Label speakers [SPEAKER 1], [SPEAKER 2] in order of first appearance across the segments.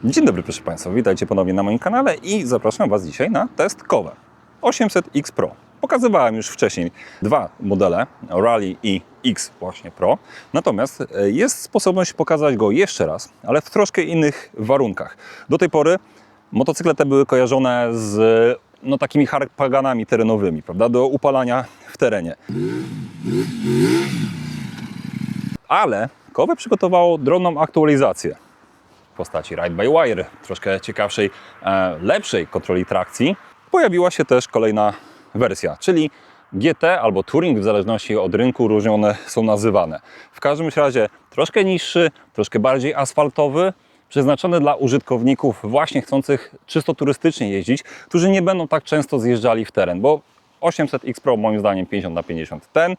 [SPEAKER 1] Dzień dobry proszę Państwa, witajcie ponownie na moim kanale i zapraszam Was dzisiaj na test Kove 800X Pro. Pokazywałem już wcześniej dwa modele, Rally i X właśnie Pro, natomiast jest sposobność pokazać go jeszcze raz, ale w troszkę innych warunkach. Do tej pory motocykle te były kojarzone z takimi harpaganami terenowymi, prawda, do upalania w terenie. Ale Kove przygotowało drobną aktualizację w postaci Ride-by-Wire, troszkę ciekawszej, lepszej kontroli trakcji. Pojawiła się też kolejna wersja, czyli GT albo Touring, w zależności od rynku różnie one są nazywane. W każdym razie troszkę niższy, troszkę bardziej asfaltowy, przeznaczony dla użytkowników właśnie chcących czysto turystycznie jeździć, którzy nie będą tak często zjeżdżali w teren, bo 800X Pro moim zdaniem 50/50 ten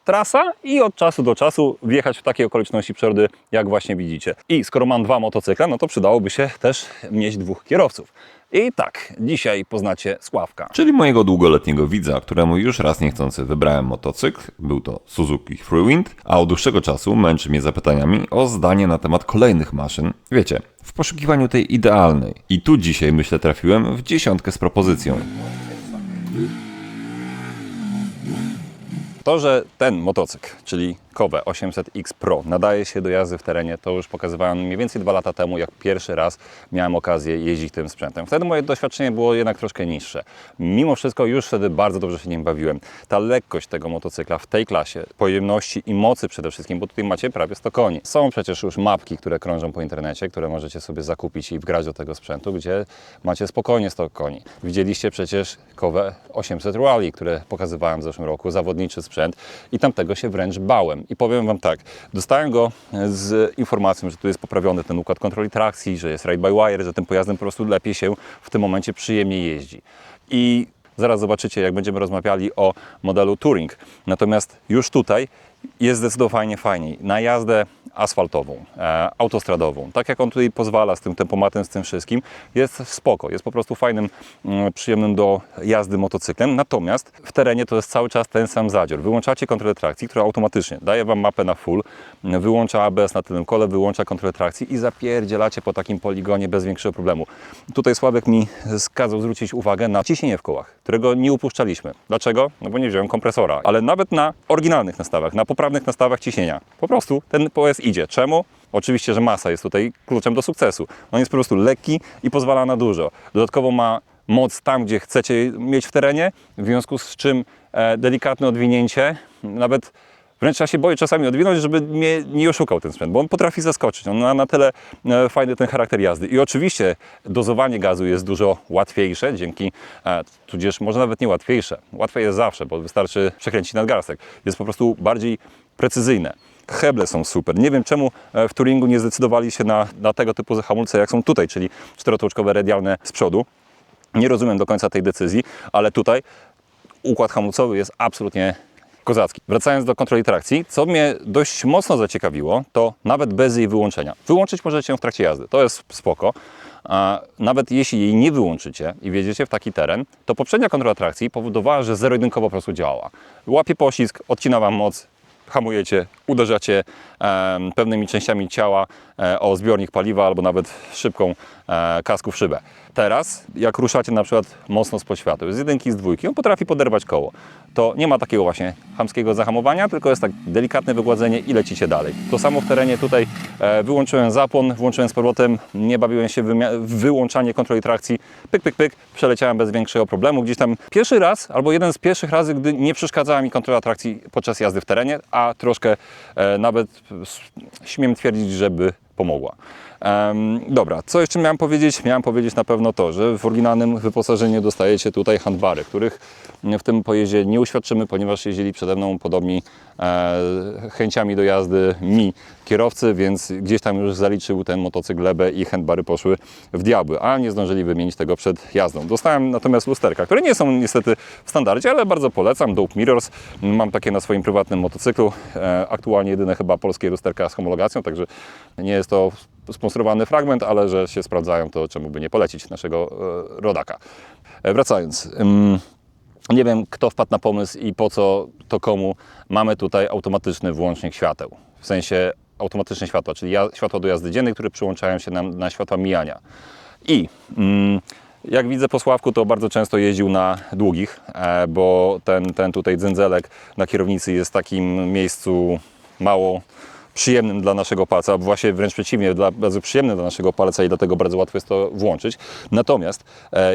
[SPEAKER 1] trasa i od czasu do czasu wjechać w takie okoliczności przyrody, jak właśnie widzicie. I skoro mam dwa motocykle, no to przydałoby się też mieć dwóch kierowców. I tak, dzisiaj poznacie Sławka.
[SPEAKER 2] Czyli mojego długoletniego widza, któremu już raz niechcący wybrałem motocykl, był to Suzuki Freewind, a od dłuższego czasu męczy mnie zapytaniami o zdanie na temat kolejnych maszyn, wiecie, w poszukiwaniu tej idealnej. I tu dzisiaj, myślę, trafiłem w dziesiątkę z propozycją.
[SPEAKER 1] To, że ten motocykl, czyli Kove 800X Pro, nadaje się do jazdy w terenie, to już pokazywałem mniej więcej 2 lata temu, jak pierwszy raz miałem okazję jeździć tym sprzętem. Wtedy moje doświadczenie było jednak troszkę niższe. Mimo wszystko już wtedy bardzo dobrze się nim bawiłem. Ta lekkość tego motocykla w tej klasie, pojemności i mocy przede wszystkim, bo tutaj macie prawie 100 koni. Są przecież już mapki, które krążą po internecie, które możecie sobie zakupić i wgrać do tego sprzętu, gdzie macie spokojnie 100 koni. Widzieliście przecież Kove 800 Rally, które pokazywałem w zeszłym roku, zawodniczy sprzęt i tamtego się wręcz bałem. I powiem Wam tak, dostałem go z informacją, że tu jest poprawiony ten układ kontroli trakcji, że jest ride-by-wire, że tym pojazdem po prostu lepiej się w tym momencie przyjemnie jeździ. I zaraz zobaczycie, jak będziemy rozmawiali o modelu Touring. Natomiast już tutaj jest zdecydowanie fajniej. Na jazdę asfaltową, autostradową, tak jak on tutaj pozwala z tym tempomatem, z tym wszystkim, jest spoko, jest po prostu fajnym, przyjemnym do jazdy motocyklem. Natomiast w terenie to jest cały czas ten sam zadzior. Wyłączacie kontrolę trakcji, która automatycznie daje Wam mapę na full, wyłącza ABS na tylnym kole, wyłącza kontrolę trakcji i zapierdzielacie po takim poligonie bez większego problemu. Tutaj Sławek mi kazał zwrócić uwagę na ciśnienie w kołach, którego nie upuszczaliśmy. Dlaczego? No bo nie wziąłem kompresora, ale nawet na oryginalnych nastawach, na poprawnych nastawach ciśnienia, po prostu ten pojazd idzie. Czemu? Oczywiście, że masa jest tutaj kluczem do sukcesu. On jest po prostu lekki i pozwala na dużo. Dodatkowo ma moc tam, gdzie chcecie mieć w terenie, w związku z czym delikatne odwinięcie, nawet wręcz ja się boję czasami odwinąć, żeby mnie nie oszukał ten sprzęt, bo on potrafi zaskoczyć. On ma na tyle fajny ten charakter jazdy. I oczywiście dozowanie gazu jest dużo łatwiejsze, tudzież może nawet nie łatwiejsze. Łatwe jest zawsze, bo wystarczy przekręcić nadgarstek. Jest po prostu bardziej precyzyjne. Heble są super. Nie wiem, czemu w Touringu nie zdecydowali się na tego typu hamulce, jak są tutaj, czyli czterotłoczkowe radialne z przodu. Nie rozumiem do końca tej decyzji, ale tutaj układ hamulcowy jest absolutnie kozacki. Wracając do kontroli trakcji, co mnie dość mocno zaciekawiło, to nawet bez jej wyłączenia. Wyłączyć możecie ją w trakcie jazdy, to jest spoko. A nawet jeśli jej nie wyłączycie i wjedziecie w taki teren, to poprzednia kontrola trakcji powodowała, że zero-jedynkowo po prostu działała. Łapie poślizg, odcina Wam moc, hamujecie, uderzacie pewnymi częściami ciała o zbiornik paliwa albo nawet szybką kasku w szybę. Teraz, jak ruszacie na przykład mocno z poświatu, z jedynki, z dwójki, on potrafi poderwać koło. To nie ma takiego właśnie chamskiego zahamowania, tylko jest tak delikatne wygładzenie i lecicie dalej. To samo w terenie tutaj wyłączyłem zapłon, włączyłem z powrotem, nie bawiłem się w wyłączanie kontroli trakcji, pyk, pyk, pyk, przeleciałem bez większego problemu. Gdzieś tam pierwszy raz, albo jeden z pierwszych razy, gdy nie przeszkadzała mi kontrola trakcji podczas jazdy w terenie, a troszkę nawet śmiem twierdzić, żeby pomogła. Dobra, co jeszcze miałem powiedzieć? Miałem powiedzieć na pewno to, że w oryginalnym wyposażeniu dostajecie tutaj handbary, których w tym pojeździe nie uświadczymy, ponieważ jeździli przede mną podobni chęciami do jazdy mi kierowcy, więc gdzieś tam już zaliczył ten motocykl glebę i handbary poszły w diabły, a nie zdążyli wymienić tego przed jazdą. Dostałem natomiast lusterka, które nie są niestety w standardzie, ale bardzo polecam. Dope Mirrors. Mam takie na swoim prywatnym motocyklu. Aktualnie jedyne chyba polskie lusterka z homologacją, także nie jest to sponsorowany fragment, ale że się sprawdzają, to czemu by nie polecić naszego rodaka. Wracając. Nie wiem, kto wpadł na pomysł i po co to komu. Mamy tutaj automatyczny włącznik świateł. W sensie automatyczne światła, czyli światła do jazdy dziennej, które przyłączają się nam na światła mijania. I jak widzę po Sławku, to bardzo często jeździł na długich, bo ten tutaj dzędzelek na kierownicy jest w takim miejscu mało przyjemnym dla naszego palca, właśnie wręcz przeciwnie, bardzo przyjemnym dla naszego palca i dlatego bardzo łatwo jest to włączyć. Natomiast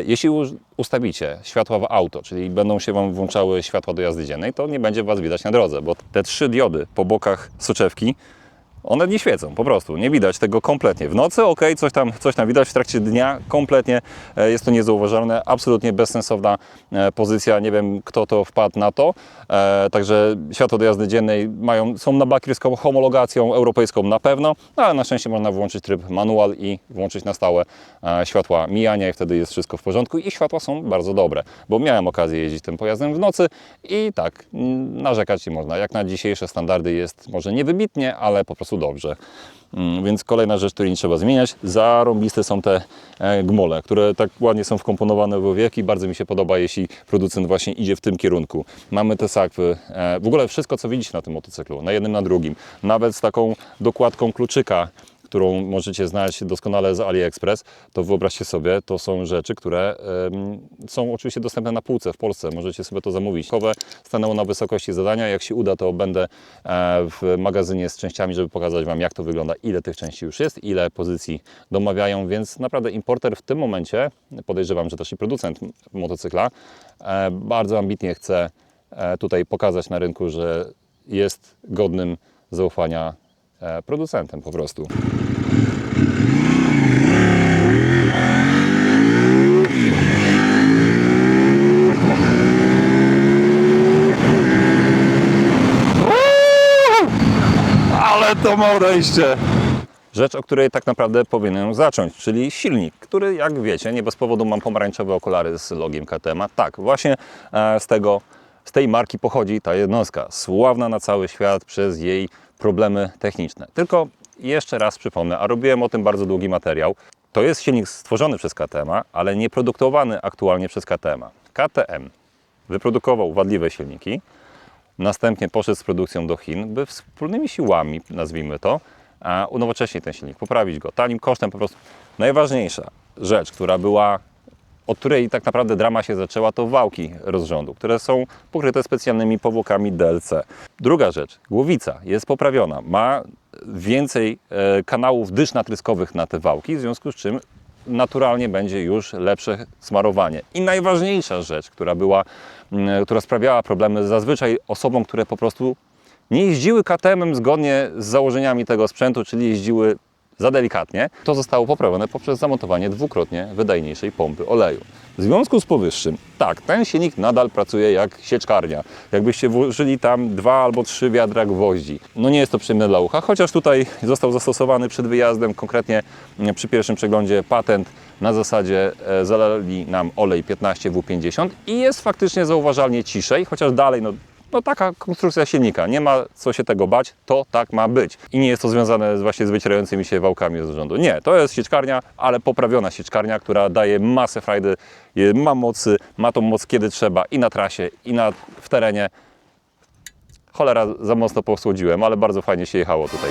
[SPEAKER 1] jeśli ustawicie światła w auto, czyli będą się Wam włączały światła do jazdy dziennej, to nie będzie Was widać na drodze, bo te 3 diody po bokach soczewki, one nie świecą, po prostu, nie widać tego kompletnie. W nocy ok, coś tam widać, w trakcie dnia kompletnie jest to niezauważalne, absolutnie bezsensowna pozycja, nie wiem kto to wpadł na to. Także światło do jazdy dziennej są na bakier homologacją europejską na pewno, ale na szczęście można włączyć tryb manual i włączyć na stałe światła mijania i wtedy jest wszystko w porządku i światła są bardzo dobre, bo miałem okazję jeździć tym pojazdem w nocy i tak, narzekać nie można. Jak na dzisiejsze standardy jest może niewybitnie, ale po prostu dobrze. Więc kolejna rzecz, której nie trzeba zmieniać, zarąbiste są te gmole, które tak ładnie są wkomponowane w owiewki. Bardzo mi się podoba, jeśli producent właśnie idzie w tym kierunku. Mamy te sakwy, w ogóle wszystko, co widzicie na tym motocyklu, na jednym, na drugim. Nawet z taką dokładką kluczyka, którą możecie znaleźć doskonale z AliExpress, to wyobraźcie sobie, to są rzeczy, które są oczywiście dostępne na półce w Polsce. Możecie sobie to zamówić. Stanęło na wysokości zadania. Jak się uda, to będę w magazynie z częściami, żeby pokazać Wam, jak to wygląda, ile tych części już jest, ile pozycji domawiają, więc naprawdę importer w tym momencie, podejrzewam, że też i producent motocykla, bardzo ambitnie chce tutaj pokazać na rynku, że jest godnym zaufania producentem po prostu. Ale to ma odejście! Rzecz, o której tak naprawdę powinienem zacząć, czyli silnik, który, jak wiecie, nie bez powodu mam pomarańczowe okulary z logiem KTM. Tak, właśnie z tej marki pochodzi ta jednostka, sławna na cały świat przez jej problemy techniczne. Tylko jeszcze raz przypomnę, a robiłem o tym bardzo długi materiał, to jest silnik stworzony przez KTM, ale nie produktowany aktualnie przez KTM. KTM wyprodukował wadliwe silniki, następnie poszedł z produkcją do Chin, by wspólnymi siłami, nazwijmy to, unowocześnić ten silnik, poprawić go tanim kosztem po prostu. Najważniejsza rzecz, od której tak naprawdę drama się zaczęła, to wałki rozrządu, które są pokryte specjalnymi powłokami DLC. Druga rzecz, głowica jest poprawiona, ma więcej kanałów dysz natryskowych na te wałki, w związku z czym naturalnie będzie już lepsze smarowanie. I najważniejsza rzecz, która sprawiała problemy zazwyczaj osobom, które po prostu nie jeździły KTM-em zgodnie z założeniami tego sprzętu, czyli jeździły za delikatnie, to zostało poprawione poprzez zamontowanie dwukrotnie wydajniejszej pompy oleju. W związku z powyższym, tak, ten silnik nadal pracuje jak sieczkarnia. Jakbyście włożyli tam 2 albo 3 wiadra gwoździ. No nie jest to przyjemne dla ucha, chociaż tutaj został zastosowany przed wyjazdem, konkretnie przy pierwszym przeglądzie patent na zasadzie zalali nam olej 15W50 i jest faktycznie zauważalnie ciszej, chociaż dalej no taka konstrukcja silnika, nie ma co się tego bać, to tak ma być. I nie jest to związane właśnie z wycierającymi się wałkami z rządu. Nie, to jest sieczkarnia, ale poprawiona sieczkarnia, która daje masę frajdy, ma tą moc kiedy trzeba i na trasie, i w terenie. Cholera, za mocno posłodziłem, ale bardzo fajnie się jechało tutaj.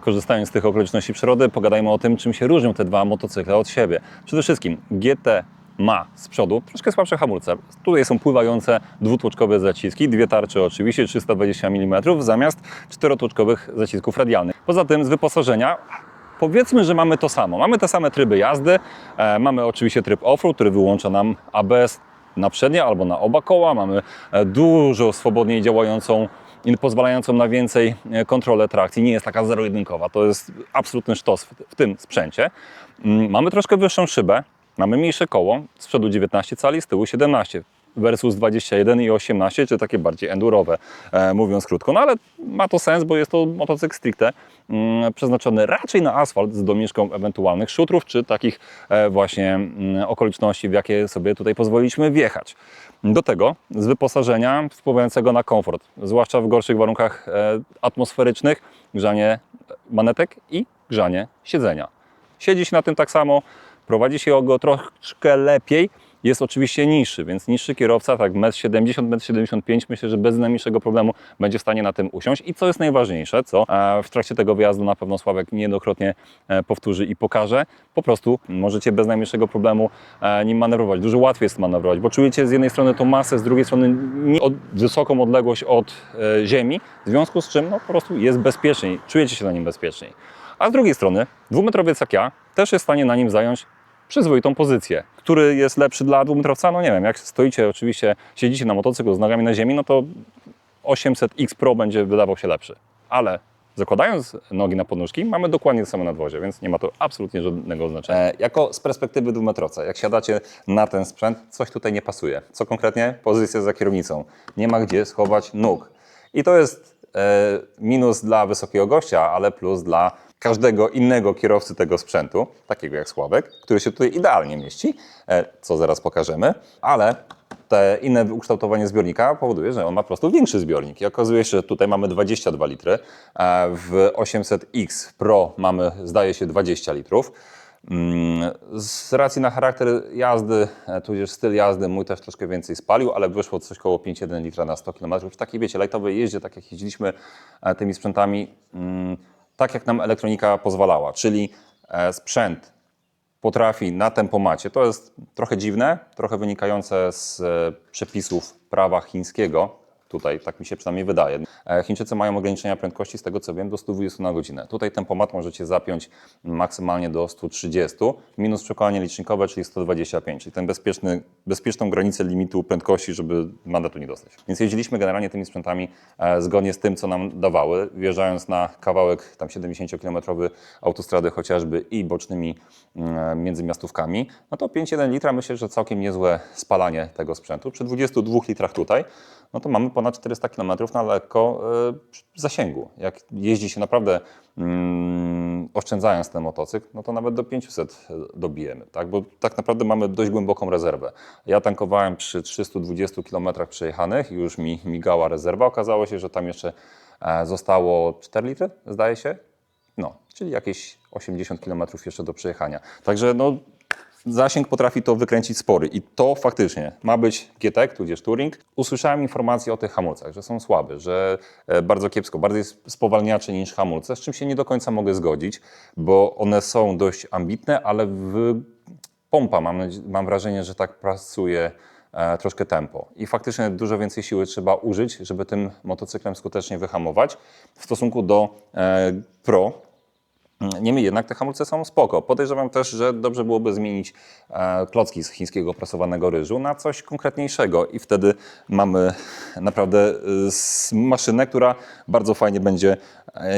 [SPEAKER 1] Korzystając z tych okoliczności przyrody, pogadajmy o tym, czym się różnią te dwa motocykle od siebie. Przede wszystkim GT ma z przodu troszkę słabsze hamulce. Tutaj są pływające dwutłoczkowe zaciski, 2 tarcze oczywiście, 320 mm zamiast 4-tłoczkowych zacisków radialnych. Poza tym z wyposażenia powiedzmy, że mamy to samo. Mamy te same tryby jazdy, mamy oczywiście tryb off-road, który wyłącza nam ABS na przednie albo na oba koła. Mamy dużo swobodniej działającą i pozwalającą na więcej kontrolę trakcji. Nie jest taka zero-jedynkowa. To jest absolutny sztos w tym sprzęcie. Mamy troszkę wyższą szybę, mamy mniejsze koło, z przodu 19 cali, z tyłu 17. versus 21 i 18, czy takie bardziej endurowe, mówiąc krótko. No ale ma to sens, bo jest to motocykl stricte przeznaczony raczej na asfalt z domieszką ewentualnych szutrów, czy takich właśnie okoliczności, w jakie sobie tutaj pozwoliliśmy wjechać. Do tego z wyposażenia wpływającego na komfort, zwłaszcza w gorszych warunkach atmosferycznych, grzanie manetek i grzanie siedzenia. Siedzi się na tym tak samo, prowadzi się go troszkę lepiej, jest oczywiście niższy, więc niższy kierowca, tak 1,70 m, 1,75 m, myślę, że bez najmniejszego problemu będzie w stanie na tym usiąść. I co jest najważniejsze, co w trakcie tego wyjazdu na pewno Sławek niejednokrotnie powtórzy i pokaże, po prostu możecie bez najmniejszego problemu nim manewrować. Dużo łatwiej jest manewrować, bo czujecie z jednej strony tą masę, z drugiej strony wysoką odległość od ziemi, w związku z czym no, po prostu jest bezpieczniej, czujecie się na nim bezpieczniej. A z drugiej strony dwumetrowiec jak ja też jest w stanie na nim zająć przyzwoitą pozycję. Który jest lepszy dla dwumetrowca? No nie wiem, jak stoicie oczywiście, siedzicie na motocyklu z nogami na ziemi, no to 800X Pro będzie wydawał się lepszy. Ale zakładając nogi na podnóżki, mamy dokładnie to samo nadwozie, więc nie ma to absolutnie żadnego znaczenia. Jako z perspektywy dwumetrowca, jak siadacie na ten sprzęt, coś tutaj nie pasuje. Co konkretnie? Pozycja za kierownicą. Nie ma gdzie schować nóg. I to jest minus dla wysokiego gościa, ale plus dla każdego innego kierowcy tego sprzętu, takiego jak Sławek, który się tutaj idealnie mieści, co zaraz pokażemy, ale te inne ukształtowanie zbiornika powoduje, że on ma po prostu większy zbiornik. I okazuje się, że tutaj mamy 22 litry, w 800X Pro mamy, zdaje się, 20 litrów. Z racji na charakter jazdy, tudzież styl jazdy, mój też troszkę więcej spalił, ale wyszło coś koło 5,1 litra na 100 km. W takiej, wiecie, lightowej jeździe, tak jak jeździliśmy tymi sprzętami, tak jak nam elektronika pozwalała, czyli sprzęt potrafi na tempomacie, to jest trochę dziwne, trochę wynikające z przepisów prawa chińskiego, tutaj tak mi się przynajmniej wydaje. Chińczycy mają ograniczenia prędkości, z tego co wiem, do 120 na godzinę. Tutaj tempomat możecie zapiąć maksymalnie do 130, minus przekładanie licznikowe, czyli 125, czyli tę bezpieczną granicę limitu prędkości, żeby mandatu nie dostać. Więc jeździliśmy generalnie tymi sprzętami zgodnie z tym, co nam dawały, wjeżdżając na kawałek tam 70-kilometrowy autostrady chociażby i bocznymi międzymiastówkami, no to 5,1 litra myślę, że całkiem niezłe spalanie tego sprzętu. Przy 22 litrach tutaj, no to mamy ponad 400 km na lekko zasięgu. Jak jeździ się naprawdę oszczędzając ten motocykl, no to nawet do 500 dobijemy, tak? Bo tak naprawdę mamy dość głęboką rezerwę. Ja tankowałem przy 320 km przejechanych, już mi migała rezerwa. Okazało się, że tam jeszcze zostało 4 litry, zdaje się. No, czyli jakieś 80 km jeszcze do przejechania. Także no, zasięg potrafi to wykręcić spory i to faktycznie ma być GT, tudzież Touring. Usłyszałem informacje o tych hamulcach, że są słabe, że bardzo kiepsko, bardziej spowalniacze niż hamulce, z czym się nie do końca mogę zgodzić, bo one są dość ambitne, ale pompa, mam wrażenie, że tak pracuje troszkę tempo. I faktycznie dużo więcej siły trzeba użyć, żeby tym motocyklem skutecznie wyhamować w stosunku do Pro. Niemniej jednak te hamulce są spoko. Podejrzewam też, że dobrze byłoby zmienić klocki z chińskiego prasowanego ryżu na coś konkretniejszego i wtedy mamy naprawdę maszynę, która bardzo fajnie będzie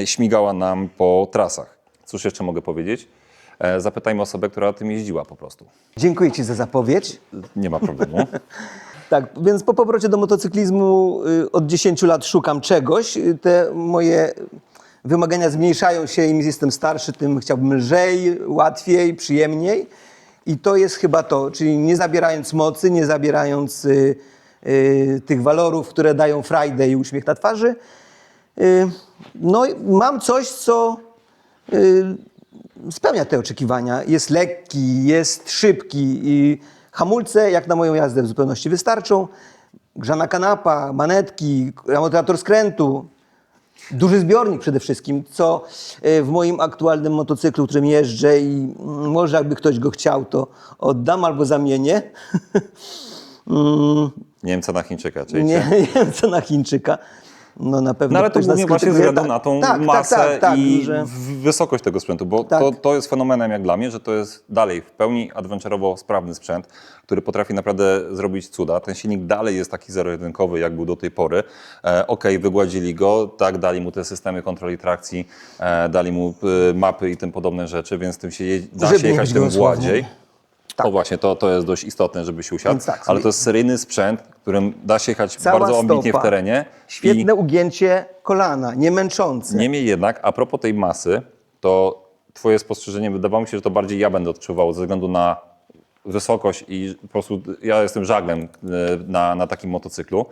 [SPEAKER 1] śmigała nam po trasach. Cóż jeszcze mogę powiedzieć? Zapytajmy osobę, która tym jeździła po prostu.
[SPEAKER 3] Dziękuję Ci za zapowiedź.
[SPEAKER 1] Nie ma problemu.
[SPEAKER 3] Tak, więc po powrocie do motocyklizmu od 10 lat szukam czegoś. Te moje wymagania zmniejszają się, im jestem starszy, tym chciałbym lżej, łatwiej, przyjemniej. I to jest chyba to, czyli nie zabierając mocy, nie zabierając tych walorów, które dają frajdę i uśmiech na twarzy. No mam coś, co spełnia te oczekiwania. Jest lekki, jest szybki i hamulce, jak na moją jazdę, w zupełności wystarczą. Grzana kanapa, manetki, amortyzator skrętu. Duży zbiornik przede wszystkim, co w moim aktualnym motocyklu, którym jeżdżę i może jakby ktoś go chciał, to oddam albo zamienię.
[SPEAKER 1] Niemca na Chińczyka, czyli
[SPEAKER 3] Niemca na Chińczyka. No na pewno.
[SPEAKER 1] No ale to
[SPEAKER 3] ktoś nas
[SPEAKER 1] głównie właśnie ze
[SPEAKER 3] krytykuje.
[SPEAKER 1] względu na tą
[SPEAKER 3] Tak,
[SPEAKER 1] masę i
[SPEAKER 3] że...
[SPEAKER 1] wysokość tego sprzętu, bo
[SPEAKER 3] Tak.
[SPEAKER 1] to jest fenomenem jak dla mnie, że to jest dalej w pełni adventurowo sprawny sprzęt, który potrafi naprawdę zrobić cuda. Ten silnik dalej jest taki zero-jedynkowy, jak był do tej pory. Wygładzili go, tak, dali mu te systemy kontroli trakcji, dali mu mapy i tym podobne rzeczy, więc tym się da się jechać tym gładziej. O właśnie, to jest dość istotne, żeby się usiadł,
[SPEAKER 3] Więc tak,
[SPEAKER 1] ale to jest seryjny sprzęt, którym da się jechać
[SPEAKER 3] Cała
[SPEAKER 1] bardzo ambitnie
[SPEAKER 3] stopa.
[SPEAKER 1] w terenie.
[SPEAKER 3] Świetne ugięcie kolana, nie męczące.
[SPEAKER 1] Niemniej jednak, a propos tej masy, to twoje spostrzeżenie, wydawało mi się, że to bardziej ja będę odczuwał ze względu na wysokość i po prostu ja jestem żaglem na takim motocyklu,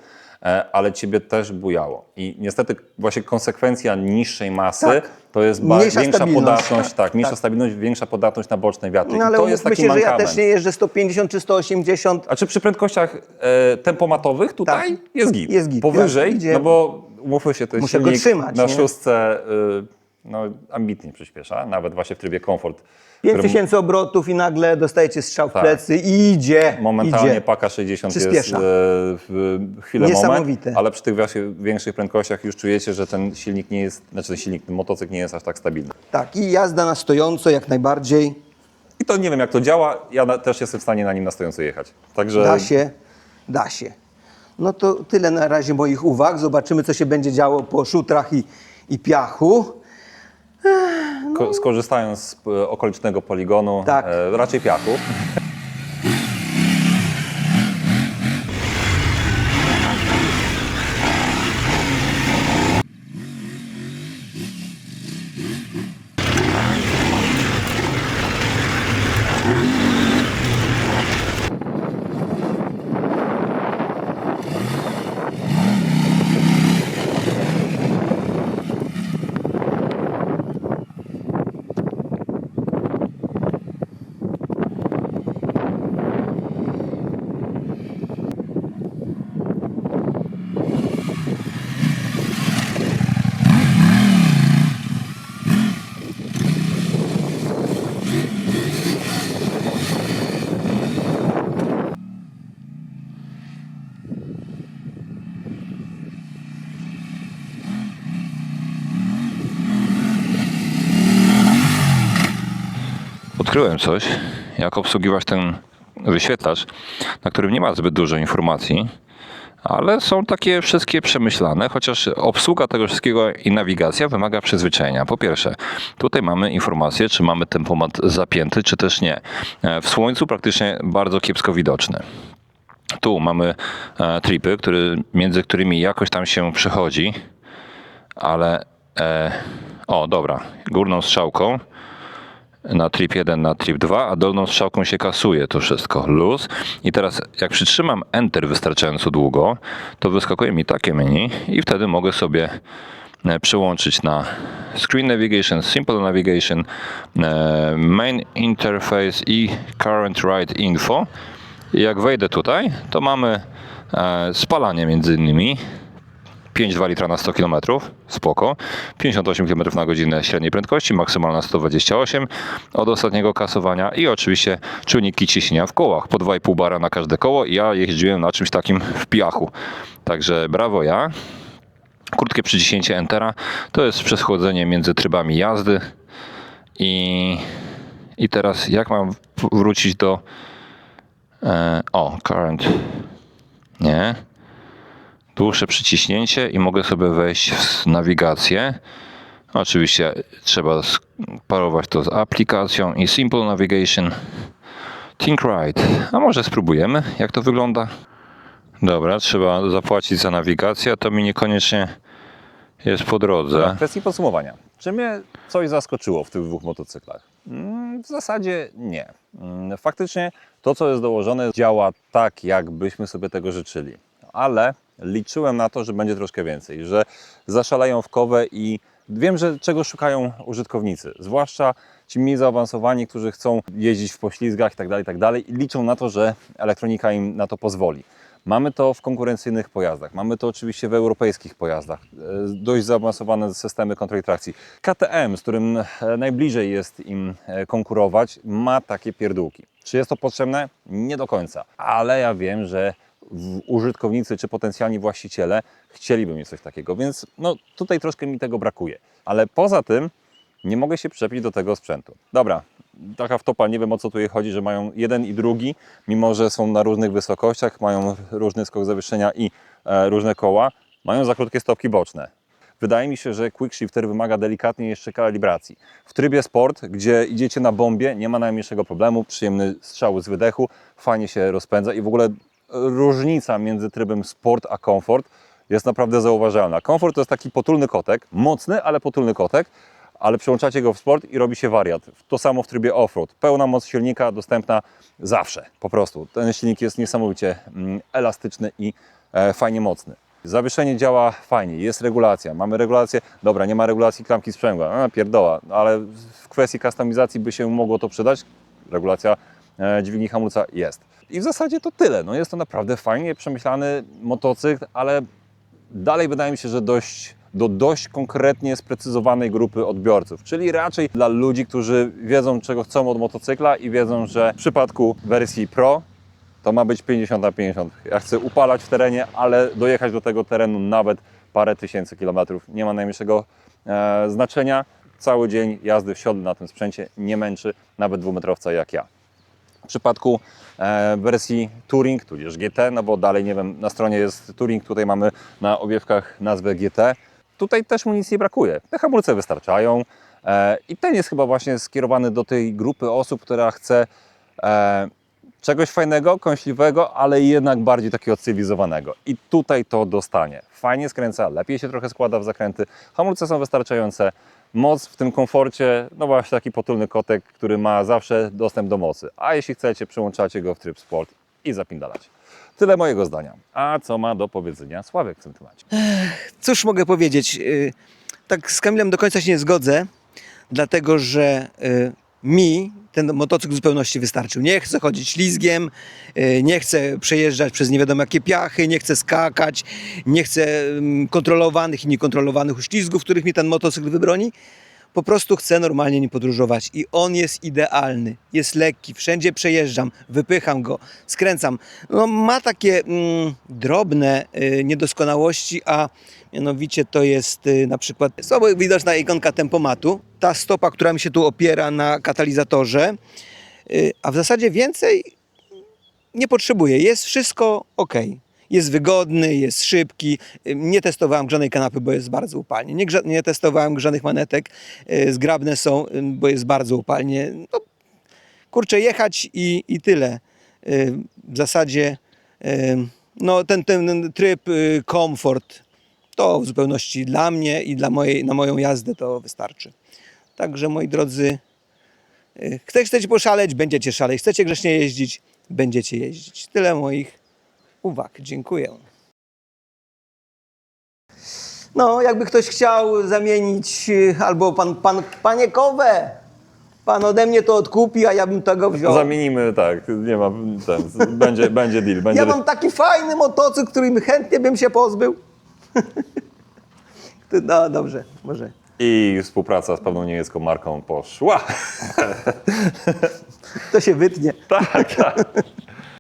[SPEAKER 1] ale ciebie też bujało. I niestety właśnie konsekwencja niższej masy
[SPEAKER 3] Tak.
[SPEAKER 1] to jest
[SPEAKER 3] Mniejsza
[SPEAKER 1] większa
[SPEAKER 3] stabilność.
[SPEAKER 1] podatność, mniejsza stabilność, większa podatność na boczne wiatry.
[SPEAKER 3] No
[SPEAKER 1] I
[SPEAKER 3] ale
[SPEAKER 1] to jest
[SPEAKER 3] umówmy
[SPEAKER 1] taki
[SPEAKER 3] się, że ja
[SPEAKER 1] mankament.
[SPEAKER 3] też nie jeżdżę 150 czy 180.
[SPEAKER 1] A czy przy prędkościach tempomatowych tutaj
[SPEAKER 3] Tak.
[SPEAKER 1] jest git?
[SPEAKER 3] Jest git.
[SPEAKER 1] Powyżej,
[SPEAKER 3] Idzie-
[SPEAKER 1] no bo umówmy się, ten
[SPEAKER 3] Muszę go
[SPEAKER 1] silnik
[SPEAKER 3] trzymać,
[SPEAKER 1] na
[SPEAKER 3] nie?
[SPEAKER 1] szóstce no, ambitnie przyspiesza, nawet właśnie w trybie komfort.
[SPEAKER 3] 5000 obrotów i nagle dostajecie strzał w
[SPEAKER 1] Tak.
[SPEAKER 3] plecy i idzie.
[SPEAKER 1] Momentalnie
[SPEAKER 3] idzie.
[SPEAKER 1] paka 60 jest
[SPEAKER 3] Przyspiesza.
[SPEAKER 1] w chwilę
[SPEAKER 3] Niesamowite.
[SPEAKER 1] moment, ale przy tych właśnie większych prędkościach już czujecie, że ten silnik nie jest, znaczy ten silnik, ten motocykl nie jest aż tak stabilny.
[SPEAKER 3] Tak, i jazda na stojąco jak najbardziej.
[SPEAKER 1] I to nie wiem jak to działa, ja też jestem w stanie na nim na stojąco jechać. Także
[SPEAKER 3] Da się. No to tyle na razie moich uwag. Zobaczymy, co się będzie działo po szutrach i piachu.
[SPEAKER 1] skorzystając z okolicznego poligonu,
[SPEAKER 3] Tak.
[SPEAKER 1] Raczej piachu.
[SPEAKER 2] Odkryłem coś, jak obsługiwać ten wyświetlacz, na którym nie ma zbyt dużo informacji, ale są takie wszystkie przemyślane, chociaż obsługa tego wszystkiego i nawigacja wymaga przyzwyczajenia. Po pierwsze, tutaj mamy informację, czy mamy tempomat zapięty, czy też nie. W słońcu praktycznie bardzo kiepsko widoczny. Tu mamy tripy, między którymi jakoś tam się przechodzi, ale dobra, górną strzałką na trip 1, na trip 2, a dolną strzałką się kasuje to wszystko, luz. I teraz jak przytrzymam Enter wystarczająco długo, to wyskakuje mi takie menu i wtedy mogę sobie przełączyć na Screen Navigation, Simple Navigation, Main Interface i Current Ride Info. I jak wejdę tutaj, to mamy spalanie między innymi 5,2 litra na 100 km, spoko, 58 km na godzinę średniej prędkości, maksymalna 128 od ostatniego kasowania i oczywiście czujniki ciśnienia w kołach, po 2,5 bara na każde koło i ja jeździłem na czymś takim w piachu, także brawo ja. Krótkie przyciśnięcie Entera to jest przeschodzenie między trybami jazdy i teraz jak mam wrócić do current, nie, dłuższe przyciśnięcie i mogę sobie wejść w nawigację. Oczywiście trzeba sparować to z aplikacją i Simple Navigation, Think Ride. A może spróbujemy, jak to wygląda? Dobra, trzeba zapłacić za nawigację, to mi niekoniecznie jest po drodze.
[SPEAKER 1] W kwestii podsumowania. Czy mnie coś zaskoczyło w tych dwóch motocyklach? W zasadzie nie. Faktycznie to, co jest dołożone, działa tak, jakbyśmy sobie tego życzyli. Ale liczyłem na to, że będzie troszkę więcej, że zaszaleją w kowę i wiem, że czego szukają użytkownicy, zwłaszcza ci mniej zaawansowani, którzy chcą jeździć w poślizgach itd. I liczą na to, że elektronika im na to pozwoli. Mamy to w konkurencyjnych pojazdach, mamy to oczywiście w europejskich pojazdach, dość zaawansowane systemy kontroli trakcji. KTM, z którym najbliżej jest im konkurować, ma takie pierdółki. Czy jest to potrzebne? Nie do końca, ale ja wiem, że użytkownicy czy potencjalni właściciele chcieliby mieć coś takiego, więc no, tutaj troszkę mi tego brakuje. Ale poza tym nie mogę się przyczepić do tego sprzętu. Dobra, taka wtopa, nie wiem o co tu chodzi, że mają jeden i drugi, mimo że są na różnych wysokościach, mają różny skok zawieszenia i różne koła, mają za krótkie stopki boczne. wydaje mi się, że quick shifter wymaga delikatnie jeszcze kalibracji. W trybie sport, gdzie idziecie na bombie, nie ma najmniejszego problemu, przyjemny strzał z wydechu, fajnie się rozpędza i w ogóle różnica między trybem sport a komfort jest naprawdę zauważalna. Komfort to jest taki potulny kotek, mocny, ale potulny kotek, ale przełączacie go w sport i robi się wariat. To samo w trybie offroad. Pełna moc silnika dostępna zawsze, po prostu. Ten silnik jest niesamowicie elastyczny i fajnie mocny. Zawieszenie działa fajnie, jest regulacja. Mamy regulację, dobra, nie ma regulacji klamki sprzęgła, pierdoła, ale w kwestii kustomizacji by się mogło to przydać. Regulacja dźwigni hamulca jest. I w zasadzie to tyle. No jest to naprawdę fajnie przemyślany motocykl, ale dalej wydaje mi się, że dość konkretnie sprecyzowanej grupy odbiorców, czyli raczej dla ludzi, którzy wiedzą, czego chcą od motocykla i wiedzą, że w przypadku wersji Pro to ma być 50/50. Ja chcę upalać w terenie, ale dojechać do tego terenu nawet parę tysięcy kilometrów nie ma najmniejszego znaczenia. Cały dzień jazdy w siodle na tym sprzęcie nie męczy nawet dwumetrowca jak ja. W przypadku wersji Touring, tudzież GT, no bo dalej nie wiem, na stronie jest Touring, tutaj mamy na owiewkach nazwę GT. Tutaj też mu nic nie brakuje. Te hamulce wystarczają i ten jest chyba właśnie skierowany do tej grupy osób, która chce czegoś fajnego, kąśliwego, ale jednak bardziej takiego cywilizowanego. I tutaj to dostanie. Fajnie skręca, lepiej się trochę składa w zakręty, hamulce są wystarczające, moc w tym komforcie, no właśnie taki potulny kotek, który ma zawsze dostęp do mocy. A jeśli chcecie, przełączacie go w tryb sport i zapindalać. Tyle mojego zdania. A co ma do powiedzenia Sławek w tym temacie?
[SPEAKER 3] Cóż mogę powiedzieć? Tak z Kamilem do końca się nie zgodzę, dlatego że mi ten motocykl w zupełności wystarczył. Nie chcę chodzić ślizgiem, nie chcę przejeżdżać przez nie wiadomo jakie piachy, nie chcę skakać, nie chcę kontrolowanych i niekontrolowanych uślizgów, których mi ten motocykl wybroni. Po prostu chcę normalnie nim podróżować i on jest idealny, jest lekki, wszędzie przejeżdżam, wypycham go, skręcam. No, ma takie drobne niedoskonałości, a mianowicie to jest na przykład słabo widoczna ikonka tempomatu, ta stopa, która mi się tu opiera na katalizatorze, a w zasadzie więcej nie potrzebuję, jest wszystko ok. Jest wygodny, jest szybki. Nie testowałem grzanej kanapy, bo jest bardzo upalnie. Nie testowałem grzanych manetek. Zgrabne są, bo jest bardzo upalnie. No, kurczę, jechać i tyle. W zasadzie no, ten tryb komfort to w zupełności dla mnie i na moją jazdę to wystarczy. Także moi drodzy, chcecie poszaleć, będziecie szaleć. Chcecie grzecznie jeździć, będziecie jeździć. Tyle moich uwag. Dziękuję. No, jakby ktoś chciał zamienić, albo panie Kowe, pan ode mnie to odkupi, a ja bym tego wziął.
[SPEAKER 1] Zamienimy, tak, nie ma, będzie deal.
[SPEAKER 3] Ja mam taki fajny motocykl, którym chętnie bym się pozbył. No, dobrze, może.
[SPEAKER 1] I współpraca z pewną niemiecką marką poszła.
[SPEAKER 3] To się wytnie.
[SPEAKER 1] Tak, tak.